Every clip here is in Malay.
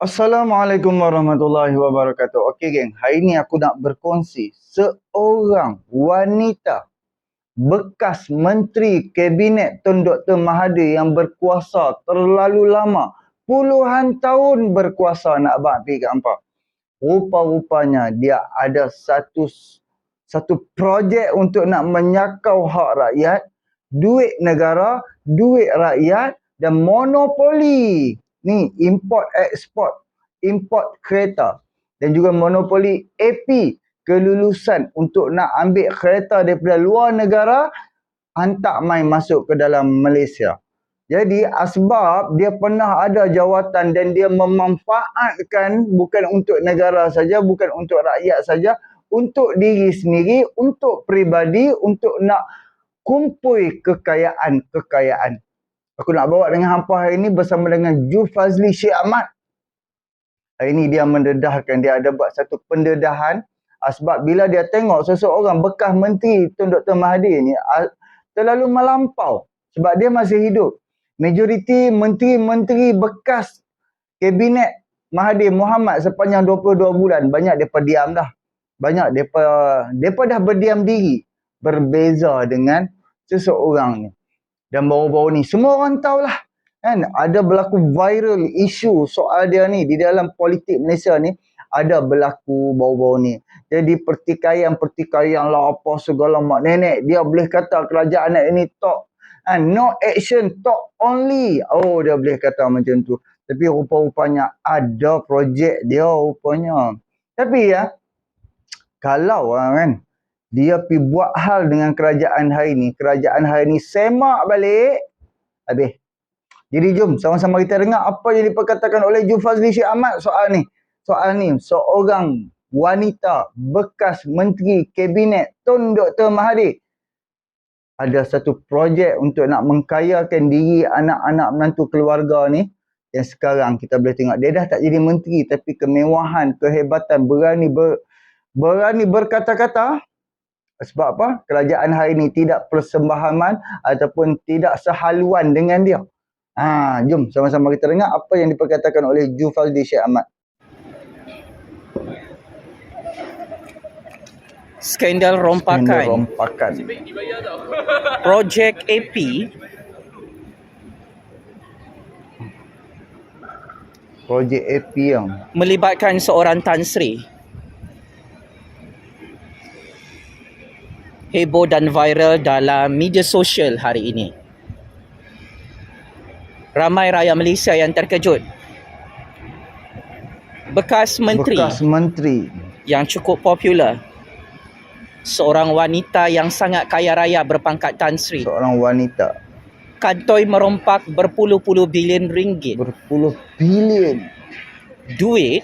Assalamualaikum warahmatullahi wabarakatuh. Okey geng, hari ni aku nak berkongsi seorang wanita bekas Menteri Kabinet Tun Dr. Mahathir yang berkuasa terlalu lama. Puluhan tahun berkuasa, nak abang pergi kat hampa. Rupa-rupanya dia ada satu projek untuk nak menyakau hak rakyat, duit negara, duit rakyat dan monopoli. Ni import kereta dan juga monopoli AP kelulusan untuk nak ambil kereta daripada luar negara hantar main masuk ke dalam Malaysia. Jadi asbab dia pernah ada jawatan dan dia memanfaatkan bukan untuk negara saja, bukan untuk rakyat saja, untuk diri sendiri, untuk peribadi, untuk nak kumpul kekayaan. Aku nak bawa dengan hampa hari ini bersama dengan Zulfazli Syed Ahmad. Hari ini dia mendedahkan, dia ada buat satu pendedahan sebab bila dia tengok seseorang bekas Menteri Tun Dr. Mahathir ni terlalu melampau sebab dia masih hidup. Majoriti menteri-menteri bekas Kabinet Mahathir Mohamad sepanjang 22 bulan, banyak mereka diam dah. Banyak mereka dah berdiam diri. Berbeza dengan seseorang ni. Dan baru-baru ni semua orang tahulah kan, ada berlaku viral isu soal dia ni di dalam politik Malaysia ni, ada berlaku baru-baru ni. Jadi pertikaian lah apa segala mak nenek, dia boleh kata kerajaan ini talk, no action, talk only. Oh, dia boleh kata macam tu. Tapi rupa-rupanya ada projek dia rupanya. Tapi ya, kalau kan dia pergi buat hal dengan kerajaan hari ni semak balik, habis. Jadi jom sama-sama kita dengar apa yang diperkatakan oleh Zulfazli Syed Ahmad soal ni. Seorang wanita bekas Menteri Kabinet Tun Dr. Mahathir ada satu projek untuk nak mengkayakan diri anak-anak menantu keluarga ni. Yang sekarang kita boleh tengok dia dah tak jadi menteri, tapi kemewahan, kehebatan, berani berkata-kata. Sebab apa? Kerajaan hari ini tidak persembahaman ataupun tidak sehaluan dengan dia. Jom sama-sama kita dengar apa yang diperkatakan oleh Zulfazli Syed Ahmad. Skandal rompakan. Projek AP yang melibatkan seorang Tan Sri. Heboh dan viral dalam media sosial hari ini. Ramai rakyat Malaysia yang terkejut. Bekas menteri yang cukup popular, seorang wanita yang sangat kaya raya berpangkat Tan Sri, seorang wanita kantoi merompak berpuluh-puluh bilion ringgit. Berpuluh bilion duit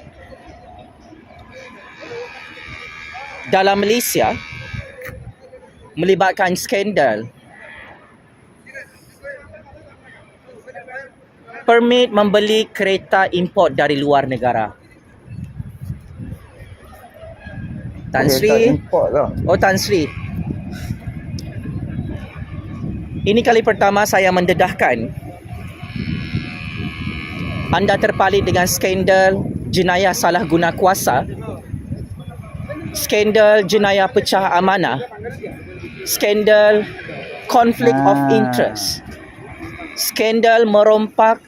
dalam Malaysia melibatkan skandal permit membeli kereta import dari luar negara. Tan Sri, Tan Sri. Ini kali pertama saya mendedahkan anda terpalit dengan skandal jenayah salah guna kuasa, skandal jenayah pecah amanah, skandal conflict of interest, skandal merompak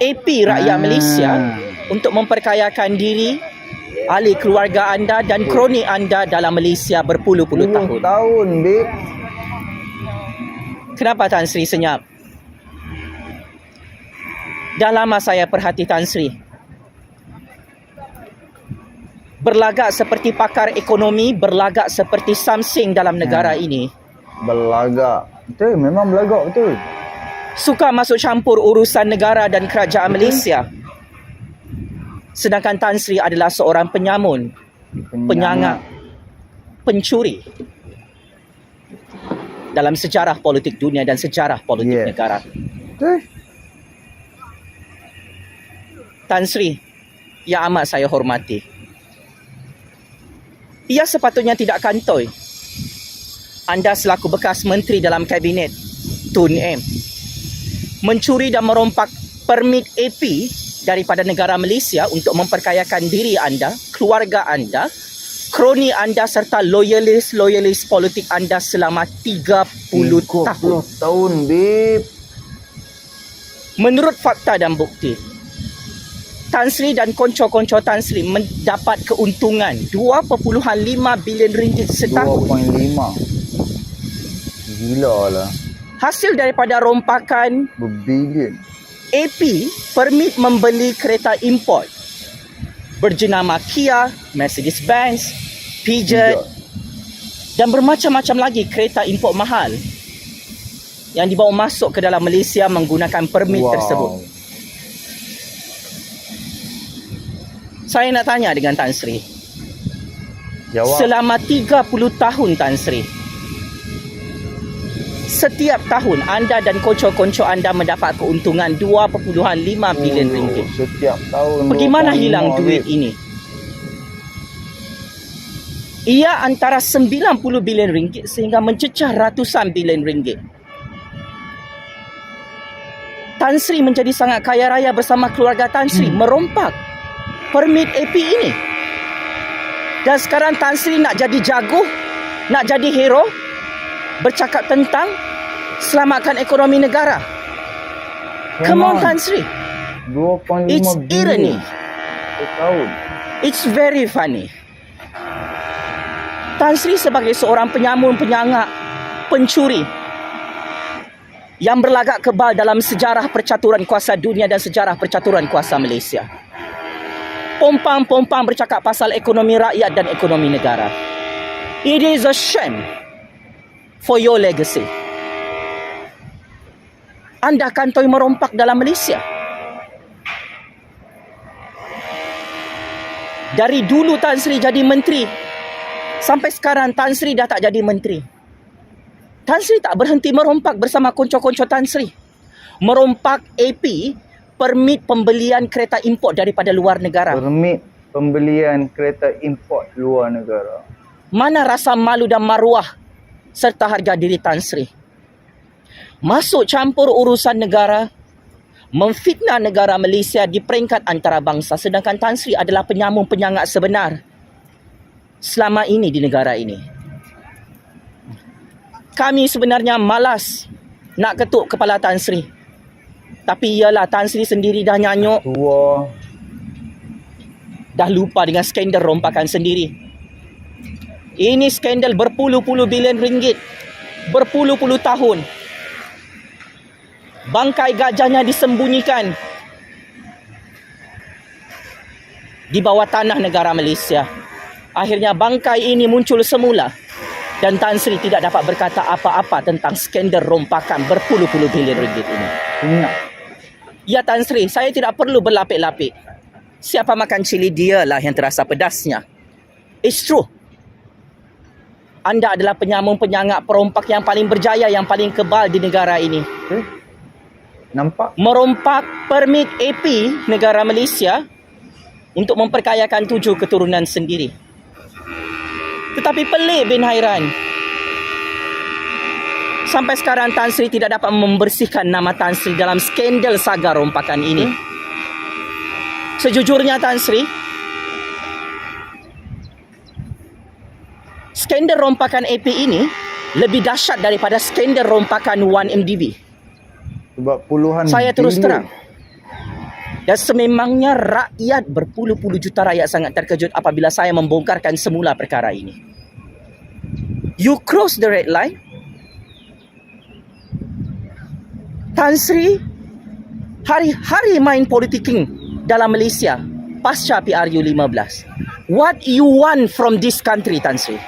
AP rakyat Malaysia untuk memperkayakan diri, ahli keluarga anda dan kroni anda dalam Malaysia berpuluh-puluh tahun. Babe. Kenapa Tan Sri senyap? Dah lama saya perhati Tan Sri. Berlagak seperti pakar ekonomi, berlagak seperti Samsung dalam negara ini. Berlagak. Betul, memang berlagak betul. Suka masuk campur urusan negara dan kerajaan Malaysia. Sedangkan Tan Sri adalah seorang penyamun, penyangak, pencuri dalam sejarah politik dunia dan sejarah politik negara. Betul. Tan Sri, yang amat saya hormati, ia sepatutnya tidak kantoi. Anda selaku bekas menteri dalam kabinet Tun M mencuri dan merompak permit AP daripada negara Malaysia untuk memperkayakan diri anda, keluarga anda, kroni anda serta loyalis politik anda selama 30 tahun. 30 tahun, babe. Menurut fakta dan bukti, Tan Sri dan konco-konco Tan Sri mendapat keuntungan 2.5 bilion ringgit setahun. 2.5. Gila lah. Hasil daripada rompakan Berbilion. AP permit membeli kereta import berjenama Kia, Mercedes-Benz, Peugeot dan bermacam-macam lagi kereta import mahal yang dibawa masuk ke dalam Malaysia menggunakan permit tersebut. Saya nak tanya dengan Tan Sri. Jawab. Selama 30 tahun Tan Sri, setiap tahun anda dan konco-konco anda mendapat keuntungan 2.5 bilion ringgit. Setiap tahun. Bagaimana 2.5 hilang duit ini? Ia antara 90 bilion ringgit sehingga mencecah ratusan bilion ringgit. Tan Sri menjadi sangat kaya raya bersama keluarga Tan Sri merompak permit AP ini. Dan sekarang Tan Sri nak jadi jago, nak jadi hero, bercakap tentang selamatkan ekonomi negara. Come on Tan Sri. 2.5 It's irony. Setahun. It's very funny. Tan Sri sebagai seorang penyamun, penyangak, pencuri yang berlagak kebal dalam sejarah percaturan kuasa dunia dan sejarah percaturan kuasa Malaysia. Pompang-pompang bercakap pasal ekonomi rakyat dan ekonomi negara. It is a shame for your legacy. Anda kantoi merompak dalam Malaysia. Dari dulu Tan Sri jadi menteri, sampai sekarang Tan Sri dah tak jadi menteri. Tan Sri tak berhenti merompak bersama konco-konco Tan Sri. Merompak AP, permit pembelian kereta import daripada luar negara. Permit pembelian kereta import luar negara. Mana rasa malu dan maruah serta harga diri Tan Sri? Masuk campur urusan negara, memfitnah negara Malaysia di peringkat antarabangsa, sedangkan Tan Sri adalah penyamun penyangak sebenar selama ini di negara ini. Kami sebenarnya malas nak ketuk kepala Tan Sri. Tapi iyalah, Tan Sri sendiri dah nyanyuk, Tua. dah lupa dengan skandal rompakan sendiri. Ini skandal berpuluh-puluh bilion ringgit, berpuluh-puluh tahun. Bangkai gajahnya disembunyikan di bawah tanah negara Malaysia. Akhirnya bangkai ini muncul semula dan Tan Sri tidak dapat berkata apa-apa tentang skandal rompakan berpuluh-puluh bilion ringgit ini. Ya Tan Sri, saya tidak perlu berlapik-lapik. Siapa makan cili, dialah yang terasa pedasnya. It's true. Anda adalah penyamun, penyangak, perompak yang paling berjaya, yang paling kebal di negara ini. Nampak? Merompak permit AP negara Malaysia untuk memperkayakan 7 keturunan sendiri. Tetapi pelik bin Hairan, sampai sekarang Tan Sri tidak dapat membersihkan nama Tan Sri dalam skandal saga rompakan ini. Sejujurnya Tan Sri, skandal rompakan AP ini lebih dahsyat daripada skandal rompakan 1MDB. Sebab puluhan Saya terus bilion. terang. Dan sememangnya rakyat, berpuluh-puluh juta rakyat sangat terkejut apabila saya membongkarkan semula perkara ini. You cross the red line. Tan Sri hari-hari main politicking dalam Malaysia pasca PRU 15. What you want from this country, Tan Sri?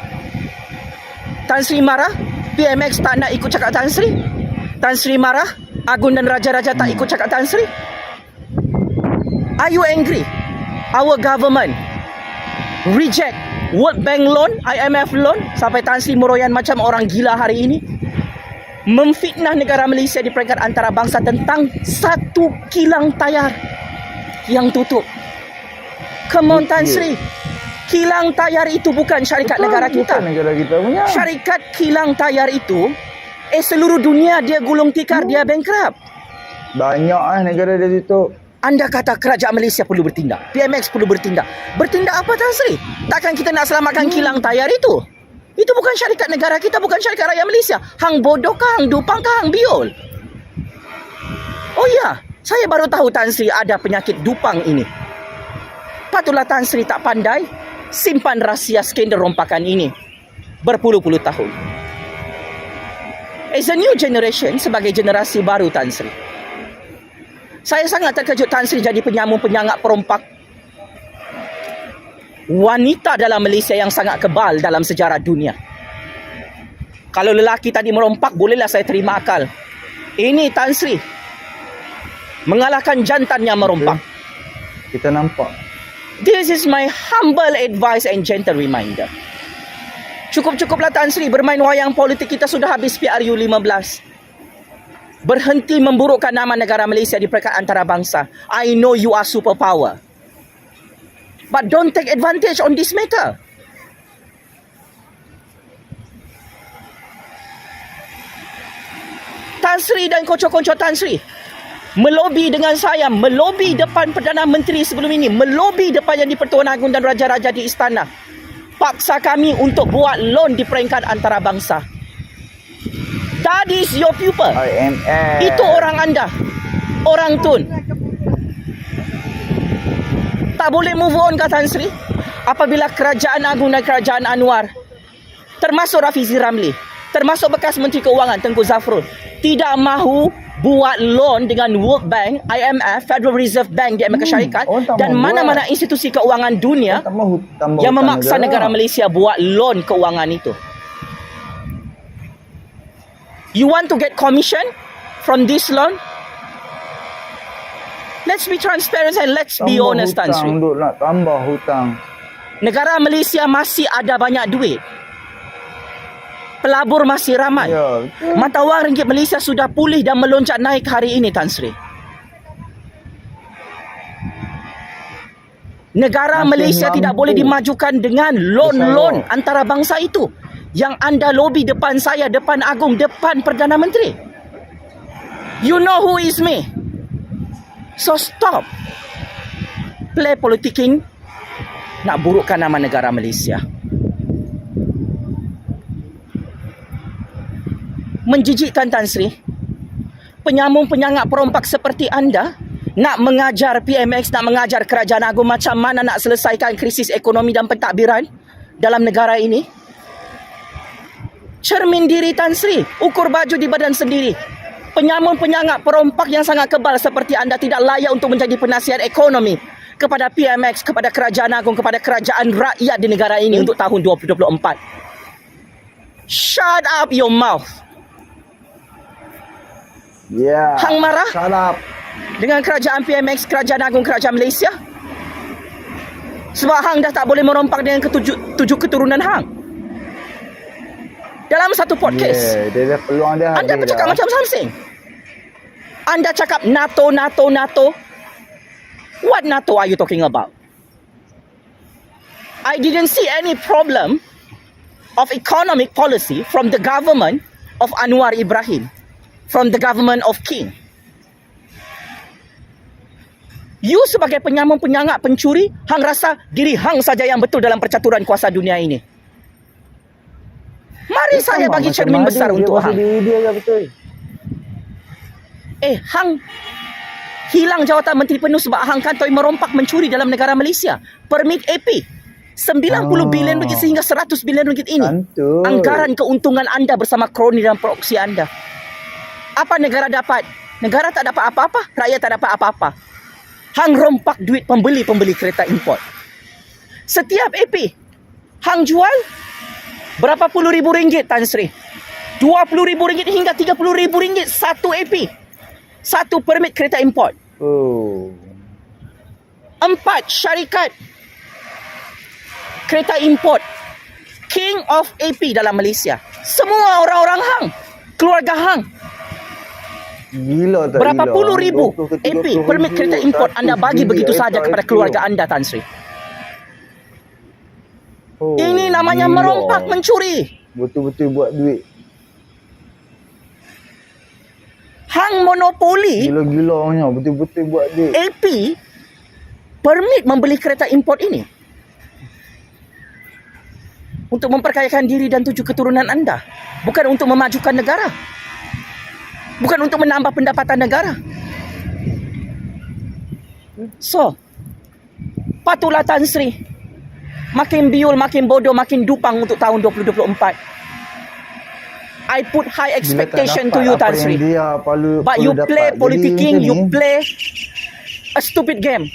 Tan Sri marah PMX tak nak ikut cakap Tan Sri? Tan Sri marah Agun dan Raja-Raja tak ikut cakap Tan Sri? Are you angry? Our government reject World Bank loan, IMF loan, sampai Tan Sri meroyan macam orang gila hari ini. Memfitnah negara Malaysia di peringkat antarabangsa tentang satu kilang tayar yang tutup. Come on Tan Sri. Kilang tayar itu bukan syarikat negara kita. Bukan negara kita punya. Syarikat kilang tayar itu seluruh dunia dia gulung tikar, dia bankrupt. Banyak negara dah tutup. Anda kata kerajaan Malaysia perlu bertindak. PMX perlu bertindak. Bertindak apa Tan Sri? Takkan kita nak selamatkan kilang tayar itu? Itu bukan syarikat negara kita, bukan syarikat rakyat Malaysia. Hang bodoh kah, hang dupang kah, hang biol? Oh ya, saya baru tahu Tan Sri ada penyakit dupang ini. Patutlah Tan Sri tak pandai simpan rahsia skandal rompakan ini berpuluh-puluh tahun. As a new generation, sebagai generasi baru Tan Sri, saya sangat terkejut Tan Sri jadi penyamun-penyangak perompak wanita dalam Malaysia yang sangat kebal dalam sejarah dunia. Kalau lelaki tadi merompak, bolehlah saya terima akal. Ini Tan Sri mengalahkan jantannya merompak. Kita nampak. This is my humble advice and gentle reminder. Cukup-cukuplah Tan Sri bermain wayang politik, kita sudah habis PRU 15. Berhenti memburukkan nama negara Malaysia di peringkat antarabangsa. I know you are superpower, but don't take advantage on this matter. Tan Sri dan kocok-kocok Tan Sri melobi dengan saya, melobi depan Perdana Menteri sebelum ini, melobi depan Yang di-Pertuan Agong dan Raja-Raja di istana. Paksa kami untuk buat loan di peringkat antarabangsa. That is your pupil. IMF. Itu orang anda. Orang Tun. Tak boleh move on ke Tan Sri? Apabila Kerajaan Agung dan Kerajaan Anwar, termasuk Rafizi Ramli, termasuk bekas Menteri Keuangan Tengku Zafrul, tidak mahu buat loan dengan World Bank, IMF, Federal Reserve Bank di Amerika Syarikat dan mana-mana institusi keuangan dunia yang memaksa negara Malaysia buat loan keuangan itu. You want to get commission from this loan? Let's be transparent and let's be honest, Tan Sri. Duk nak tambah hutang. Negara Malaysia masih ada banyak duit. Pelabur masih ramai. Ya, Mata wang ringgit Malaysia sudah pulih dan melonjak naik hari ini, Tan Sri. Negara Masih Malaysia tidak mampu boleh dimajukan dengan loan-loan antarabangsa itu yang anda lobi depan saya, depan Agung, depan Perdana Menteri. You know who is me. So stop play politicking nak burukkan nama negara Malaysia. Menjijikkan, Tan Sri. Penyambung-penyangak perompak seperti anda nak mengajar PMX, nak mengajar Kerajaan Agung macam mana nak selesaikan krisis ekonomi dan pentadbiran dalam negara ini. Cermin diri, Tan Sri. Ukur baju di badan sendiri. Penyambung-penyangak perompak yang sangat kebal seperti anda tidak layak untuk menjadi penasihat ekonomi kepada PMX, kepada Kerajaan Agung, kepada kerajaan rakyat di negara ini untuk tahun 2024. Shut up your mouth. Ya. Hang marah Salap. dengan kerajaan PMX, Kerajaan Agung, Kerajaan Malaysia? Sebab hang dah tak boleh merompak dengan tujuh keturunan hang. Dalam satu podcast, Dia dah peluang dia anda habis bercakap dah. macam something. Anda cakap NATO, NATO, NATO. What NATO are you talking about? I didn't see any problem of economic policy from the government of Anwar Ibrahim, from the government of King. You sebagai penyambung-penyangak pencuri, hang rasa diri hang saja yang betul dalam percaturan kuasa dunia ini. Mari saya bagi cermin besar untuk hang. Dia ke betul? Hang hilang jawatan Menteri Penuh sebab hang kantoi merompak mencuri dalam negara Malaysia. Permit AP 90 bilion ringgit sehingga 100 bilion ringgit ini. Santul. Anggaran keuntungan anda bersama kroni dan proksi anda. Apa negara dapat? Negara tak dapat apa-apa, rakyat tak dapat apa-apa. Hang rompak duit pembeli-pembeli kereta import. Setiap AP hang jual berapa puluh ribu ringgit, Tan Sri? 20 ribu ringgit hingga 30 ribu ringgit satu AP. Satu permit kereta import. Oh. 4 syarikat kereta import King of AP dalam Malaysia. Semua orang-orang hang, keluarga hang. Gila tak Berapa gila? puluh ribu 20 ke AP 30 permit ribu, kereta import 100 anda bagi bilik begitu saja kepada FIP. keluarga anda, Tan Sri. Oh, Ini namanya gila. merompak mencuri. Betul-betul buat duit. Hang monopoli Gila-gilanya betul-betul buat dia. AP permit membeli kereta import ini untuk memperkayakan diri dan 7 keturunan anda, bukan untuk memajukan negara, bukan untuk menambah pendapatan negara. So, patutlah Tan Sri makin biul, makin bodoh, makin dupang untuk tahun 2024. I put high expectation to you, Tan Sri. But you play politicking, you play a stupid game.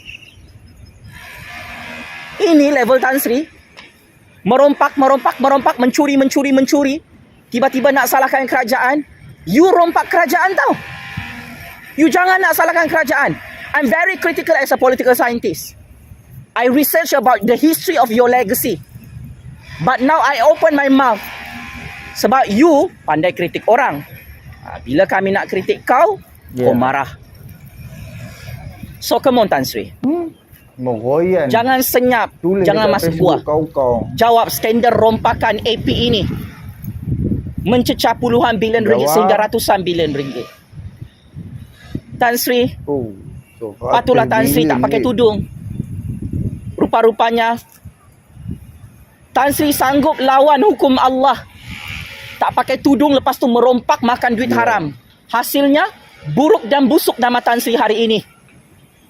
Ini level Tan Sri. Merompak, mencuri. Tiba-tiba nak salahkan kerajaan. You rompak kerajaan tau. You jangan nak salahkan kerajaan. I'm very critical as a political scientist. I research about the history of your legacy. But now I open my mouth. Sebab you pandai kritik orang. Bila kami nak kritik kau, kau marah. So come on Tan Sri. Meroyan. Jangan senyap, Tulis jangan masuk buah. Kau. Jawab skandal rompakan AP ini. Mencecah puluhan bilion ringgit sehingga ratusan bilion ringgit. Tan Sri, patutlah Tan Sri tak pakai tudung. Rupa-rupanya Tan Sri sanggup lawan hukum Allah. Tak pakai tudung, lepas tu merompak makan duit haram. Hasilnya buruk dan busuk nama Tan Sri hari ini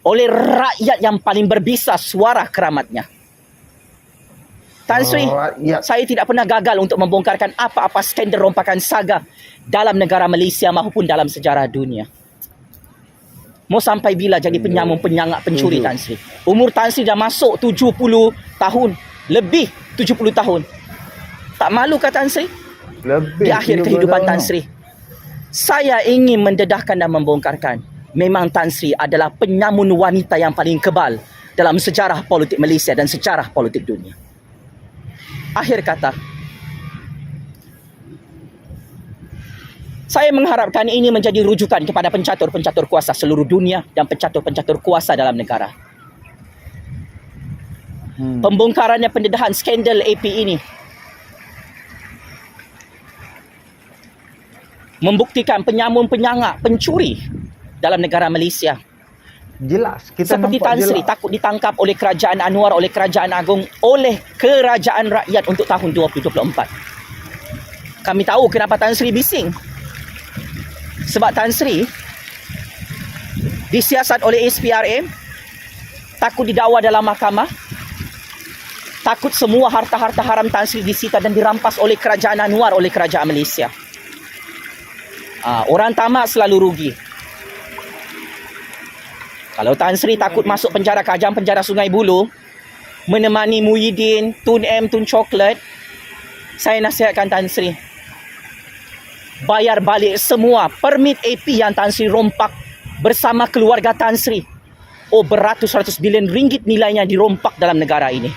oleh rakyat yang paling berbisa suara keramatnya. Tan Sri, saya tidak pernah gagal untuk membongkarkan apa-apa skandal rompakan saga dalam negara Malaysia maupun dalam sejarah dunia. Mau sampai bila jadi penyamun, penyangak, pencuri Tan Sri? Umur Tan Sri dah masuk 70 tahun. Lebih 70 tahun. Tak malu ke Tan Sri? Lebih di akhir kehidupan Tan Sri. Saya ingin mendedahkan dan membongkarkan. Memang Tan Sri adalah penyamun wanita yang paling kebal dalam sejarah politik Malaysia dan sejarah politik dunia. Akhir kata, saya mengharapkan ini menjadi rujukan kepada pencatur-pencatur kuasa seluruh dunia dan pencatur-pencatur kuasa dalam negara. Pembongkarannya pendedahan skandal AP ini membuktikan penyamun, penyangak, pencuri dalam negara Malaysia. Jelas, kita seperti nampak Tan Sri jelas. takut ditangkap oleh Kerajaan Anwar, oleh Kerajaan Agong, oleh Kerajaan Rakyat untuk tahun 2024. Kami tahu kenapa Tan Sri bising. Sebab Tan Sri disiasat oleh SPRM, takut didakwa dalam mahkamah, takut semua harta-harta haram Tan Sri disita dan dirampas oleh Kerajaan Anwar, oleh Kerajaan Malaysia. Orang tamak selalu rugi. Kalau Tan Sri takut masuk penjara, Kajang penjara Sungai Buloh, menemani Muhyiddin, Tun M, Tun Coklat, saya nasihatkan Tan Sri, bayar balik semua permit AP yang Tan Sri rompak bersama keluarga Tan Sri. Beratus-ratus bilion ringgit nilainya dirompak dalam negara ini.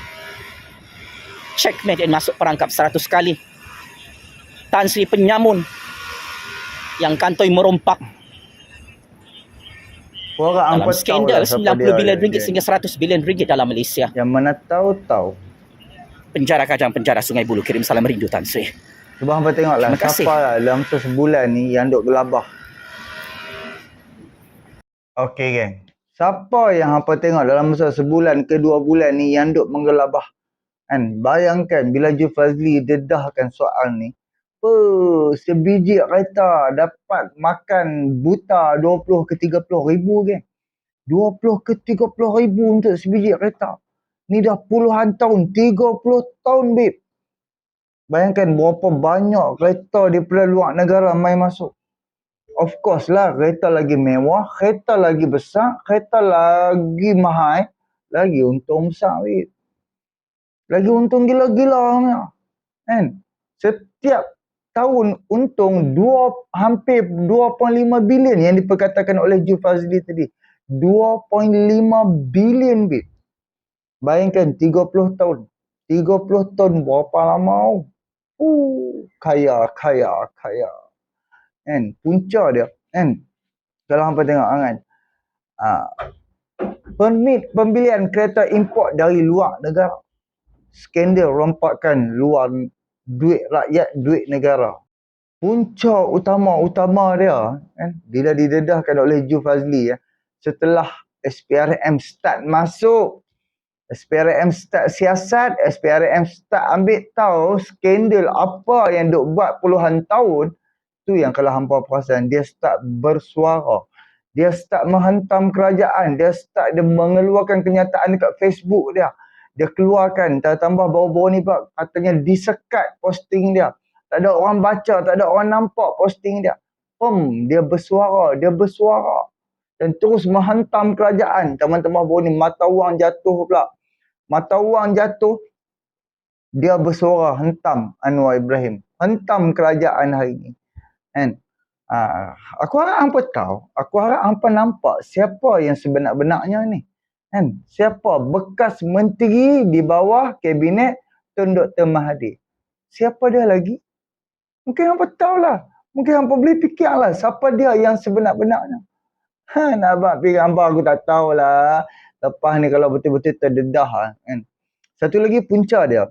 Checkmate dan masuk perangkap 100 kali. Tan Sri penyamun yang kantoi merompak dalam skandal 90 bilion ringgit sehingga 100 bilion ringgit dalam Malaysia. Yang mana tahu-tahu. Penjara Kajang, penjara Sungai Buloh. Kirim salam rindu Tan Sri. Cuba hampa tengoklah siapa dalam sebulan ni yang duk gelabah. Okey geng. Siapa yang hampa tengok dalam masa sebulan ke 2 bulan ni yang duk menggelabah? Kan bayangkan bila Ju Fazli dedahkan soal ni. Sebiji kereta dapat makan buta 20 ke 30 ribu geng. 20 ke 30 ribu untuk sebiji kereta. Ni dah puluhan tahun, 30 tahun babe. Bayangkan berapa banyak kereta daripada luar negara mai masuk. Of course lah, kereta lagi mewah, kereta lagi besar, kereta lagi mahal, lagi untung besar babe. Lagi untung gila-gila kan. Setiap tahun untung hampir 2.5 bilion yang diperkatakan oleh Ju Fazli tadi. 2.5 bilion babe. Bayangkan 30 tahun. 30 tahun berapa lama? Kaya. Kan? Punca dia. Kan? Kalau hampa tengok kan. Permit pembelian kereta import dari luar negara. Skandal rompakan luar duit rakyat, duit negara. punca utama dia kan, bila didedahkan oleh Ju Fazli setelah SPRM start masuk, SPRM start siasat, SPRM start ambil tahu skandal apa yang duk buat puluhan tahun tu, yang kalau hampa perasan dia start bersuara, dia start menghantam kerajaan, dia start dia mengeluarkan kenyataan dekat Facebook dia keluarkan, tambah baru-baru ni pak katanya disekat posting dia, tak ada orang baca, tak ada orang nampak posting dia. Dia bersuara dan terus menghantam kerajaan. Teman-teman baru ni mata wang jatuh pula. Mata wang jatuh, dia bersuara hentam Anwar Ibrahim, hentam kerajaan hari ni. Kan? Aku harap hampa tahu, aku harap hampa nampak siapa yang sebenar-benarnya ni. Kan? Siapa bekas menteri di bawah kabinet Tun Dr. Mahathir. Siapa dia lagi? Mungkin hampa tahulah. Mungkin hampa boleh fikirlah siapa dia yang sebenar-benarnya. Abang fikir hampa aku tak tahulah. Lepas ni kalau betul-betul terdedah kan. Satu lagi punca dia,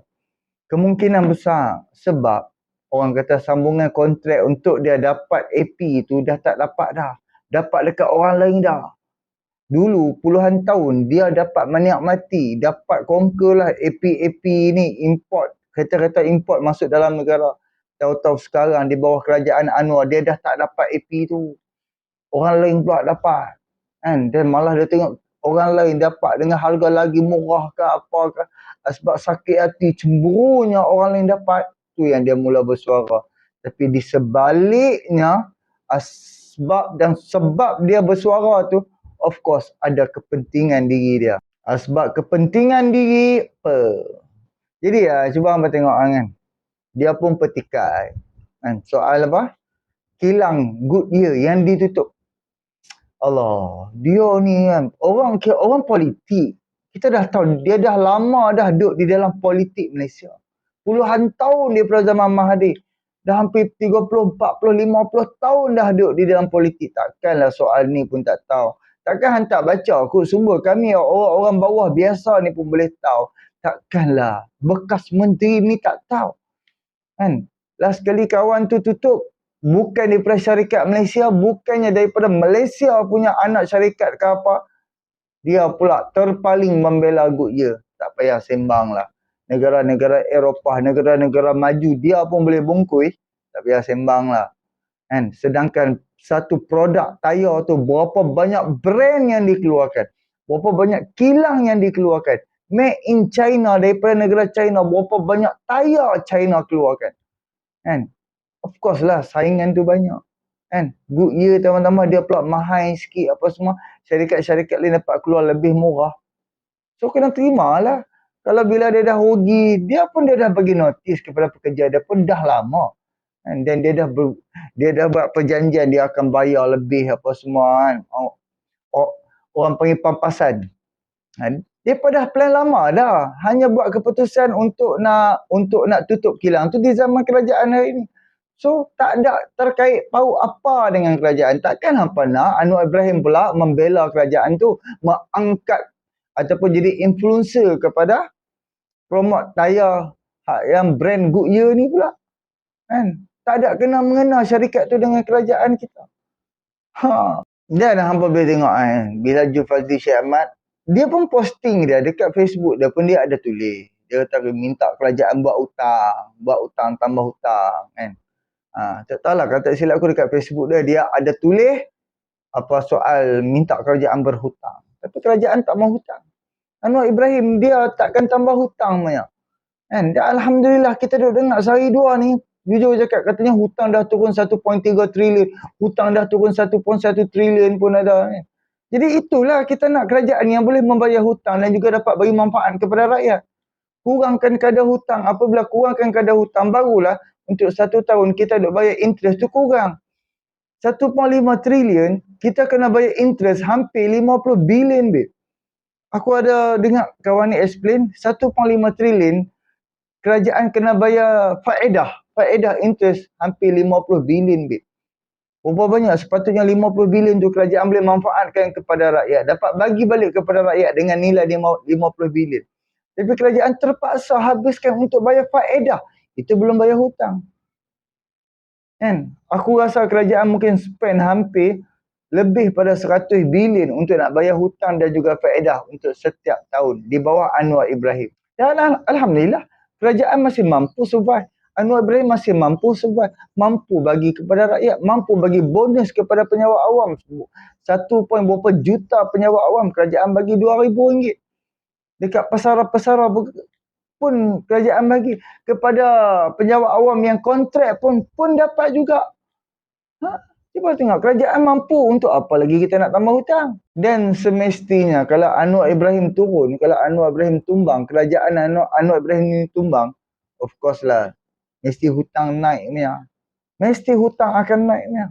kemungkinan besar sebab orang kata sambungan kontrak untuk dia dapat AP tu dah tak dapat dah. Dapat dekat orang lain dah. Dulu puluhan tahun dia dapat menikmati, dapat conquer lah AP ni, import, kereta-kereta import masuk dalam negara. Tahu-tahu sekarang di bawah kerajaan Anwar dia dah tak dapat AP tu. Orang lain pula dapat. Kan? Dan malah dia tengok orang lain dapat dengan harga lagi murah ke apa ke. Sebab sakit hati, cemburunya orang lain dapat. Tu yang dia mula bersuara. Tapi di sebaliknya, sebab dia bersuara tu, of course ada kepentingan diri dia. Sebab kepentingan diri apa? Jadi cuba hamba tengok kan. Dia pun petikai. Kan? Soal apa? Kilang Goodyear yang ditutup. Allah, dia ni kan orang politik. Kita dah tahu dia dah lama dah duduk di dalam politik Malaysia. Puluhan tahun daripada zaman Mahathir. Dah hampir 30, 40, 50 tahun dah duduk di dalam politik. Takkanlah soal ni pun tak tahu. Takkan hantar baca aku sumber kami orang bawah biasa ni pun boleh tahu. Takkanlah bekas menteri ni tak tahu. Kan? Last kali kawan tu tutup, bukan daripada syarikat Malaysia, bukannya daripada Malaysia punya anak syarikat ke apa. Dia pula terpaling membela Goodyear. Tak payah sembang lah. Negara-negara Eropah, negara-negara maju, dia pun boleh bungkui. Tak payah sembang lah. Kan? Sedangkan satu produk tayar tu, berapa banyak brand yang dikeluarkan. Berapa banyak kilang yang dikeluarkan. Made in China, daripada negara China, berapa banyak tayar China keluarkan. Kan? Of course lah, saingan tu banyak. Kan? Goodyear teman-teman, dia pula mahal sikit apa semua. Syarikat-syarikat lain dapat keluar lebih murah. So kena terima lah. Kalau bila dia dah rugi, dia dah bagi notis kepada pekerja dia pun dah lama. Kan? Dan dia dah buat perjanjian dia akan bayar lebih apa semua kan. Orang panggil pampasan. Kan? Dia dah plan lama dah. Hanya buat keputusan untuk nak tutup kilang tu di zaman kerajaan hari ni. So tak ada terkait paut apa dengan kerajaan. Takkan hampa nak Anwar Ibrahim pula membela kerajaan tu, mengangkat ataupun jadi influencer kepada promote tayar yang brand Goodyear ni pula. Kan? Tak ada kena-mengena syarikat tu dengan kerajaan kita. Dan hampa boleh tengok kan, bila Ju Fazli Syed Ahmad, dia pun posting dia dekat Facebook dia pun dia ada tulis. Dia kata minta kerajaan buat hutang tambah hutang kan. Tak tahulah, kalau tak silap aku dekat Facebook dia ada tulis apa soal minta kerajaan berhutang. Tapi kerajaan tak mau hutang. Anwar Ibrahim dia takkan tambah hutang banyak. Kan? Dan alhamdulillah kita duk dengar sehari dua ni, jujur cakap katanya hutang dah turun 1.3 trilion, hutang dah turun 1.1 trilion pun ada. Kan? Jadi itulah kita nak kerajaan yang boleh membayar hutang dan juga dapat bagi manfaat kepada rakyat. Kurangkan kadar hutang. Apabila kurangkan kadar hutang, barulah untuk 1 tahun kita duk bayar interest tu kurang. 1.5 trilion, kita kena bayar interest hampir 50 bilion, babe. Aku ada dengar kawan ni explain, 1.5 trilion, kerajaan kena bayar faedah interest hampir 50 bilion, babe. Berapa banyak sepatutnya 50 bilion tu kerajaan boleh manfaatkan kepada rakyat. Dapat bagi balik kepada rakyat dengan nilai 50 bilion. Tapi kerajaan terpaksa habiskan untuk bayar faedah. Itu belum bayar hutang. Kan? Aku rasa kerajaan mungkin spend hampir lebih pada 100 bilion untuk nak bayar hutang dan juga faedah untuk setiap tahun di bawah Anwar Ibrahim. Dan alhamdulillah, kerajaan masih mampu survive. Anwar Ibrahim masih mampu survive. Mampu bagi kepada rakyat. Mampu bagi bonus kepada penyewa awam. 1 berapa juta penyewa awam. Kerajaan bagi RM2,000. Dekat pasaran-pasaran pun kerajaan bagi. Kepada penyewa awam yang kontrak pun dapat juga. Cuba tengok, kerajaan mampu, untuk apa lagi kita nak tambah hutang? Dan semestinya kalau Anwar Ibrahim turun, kalau Anwar Ibrahim tumbang, kerajaan Anwar Ibrahim ni tumbang, of course lah, mesti hutang naik punya. Mesti hutang akan naik punya.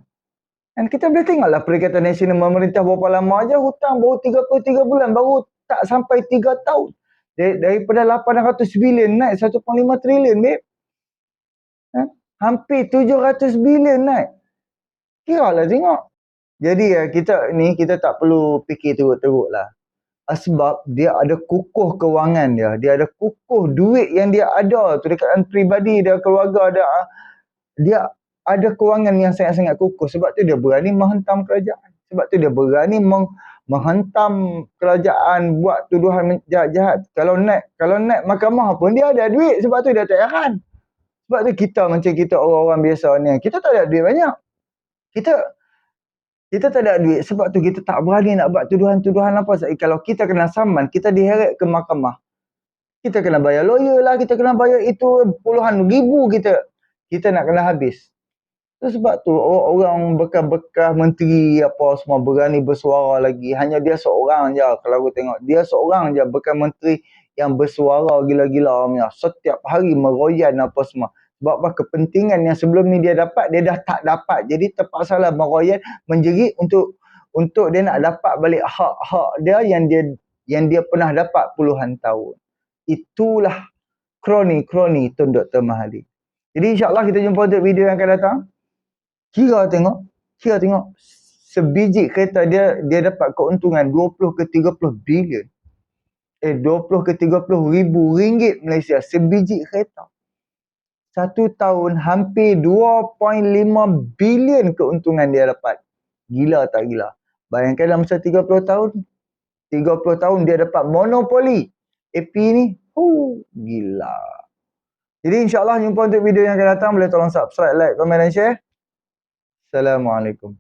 Dan kita boleh tengoklah Perikatan Nasional memerintah berapa lama aja, hutang baru 33 bulan, baru tak sampai 3 tahun. Daripada 800 bilion naik 1.5 trilion, babe. Hampir 700 bilion naik. Kira lah tengok. Jadi kita tak perlu fikir teruk-teruk lah. Sebab dia ada kukuh kewangan dia. Dia ada kukuh duit yang dia ada tu dekat peribadi dia, keluarga dia. Dia ada kewangan yang sangat-sangat kukuh. Sebab tu dia berani menghentam kerajaan. Sebab tu dia berani menghentam kerajaan, buat tuduhan jahat-jahat. Kalau naik mahkamah pun dia ada duit. Sebab tu dia tak heran. Sebab tu kita macam kita orang-orang biasa ni, kita tak ada duit banyak. Kita tak ada duit, sebab tu kita tak berani nak buat tuduhan-tuduhan apa. Kalau kita kena saman, kita diheret ke mahkamah. Kita kena bayar lawyer lah, kita kena bayar itu puluhan ribu kita nak kena habis. Sebab tu orang-orang bekas-bekas menteri apa semua berani bersuara lagi. Hanya dia seorang je, kalau aku tengok. Dia seorang je bekas menteri yang bersuara gila-gila punya. Setiap hari meroyan apa semua. Sebab apa, kepentingan yang sebelum ni dia dapat, dia dah tak dapat. Jadi terpaksalah meroyan, menjerit untuk dia nak dapat balik hak-hak dia yang dia pernah dapat puluhan tahun. Itulah kroni-kroni Tun Dr. Mahathir. Jadi insyaAllah kita jumpa untuk video yang akan datang. Kira tengok sebiji kereta dia dapat keuntungan 20 ke 30 bilion. 20 ke 30 ribu ringgit Malaysia sebiji kereta. 1 tahun hampir 2.5 bilion keuntungan dia dapat. Gila tak gila? Bayangkan dalam masa 30 tahun. 30 tahun dia dapat monopoli AP ni. Gila. Jadi insyaAllah jumpa untuk video yang akan datang. Boleh tolong subscribe, like, komen dan share. Assalamualaikum.